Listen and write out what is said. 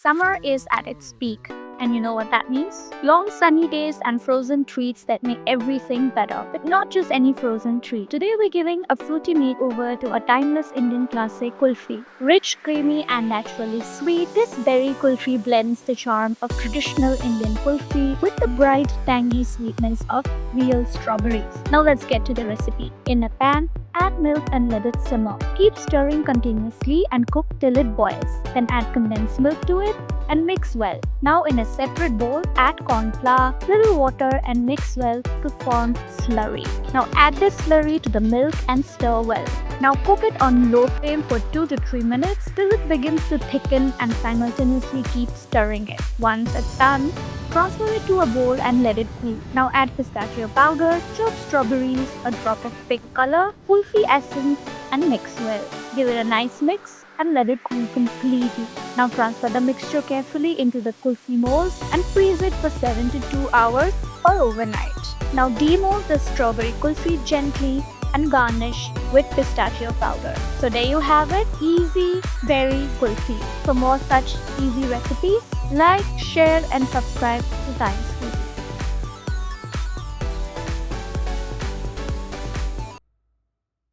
Summer is at its peak, and you know what that means? Long sunny days and frozen treats that make everything better. But not just any frozen treat. Today we're giving a fruity makeover to a timeless Indian classic kulfi. Rich, creamy, and naturally sweet, this berry kulfi blends the charm of traditional Indian kulfi with the bright, tangy sweetness of real strawberries. Now let's get to the recipe. In a pan, add milk and let it simmer. Keep stirring continuously and cook till it boils. Then add condensed milk to it and mix well. Now in a separate bowl, add corn flour, little water and mix well to form slurry. Now add this slurry to the milk and stir well. Now cook it on low flame for 2 to 3 minutes till it begins to thicken and simultaneously keep stirring it. Once it's done, transfer it to a bowl and let it cool. Now add pistachio powder, chopped strawberries, a drop of pink color, kulfi essence and mix well. Give it a nice mix and let it cool completely. Now transfer the mixture carefully into the kulfi molds and freeze it for 7 to 2 hours or overnight. Now demold the strawberry kulfi gently and garnish with pistachio powder. So there you have it, easy berry kulfi. For more such easy recipes, like, share and subscribe to Times Food.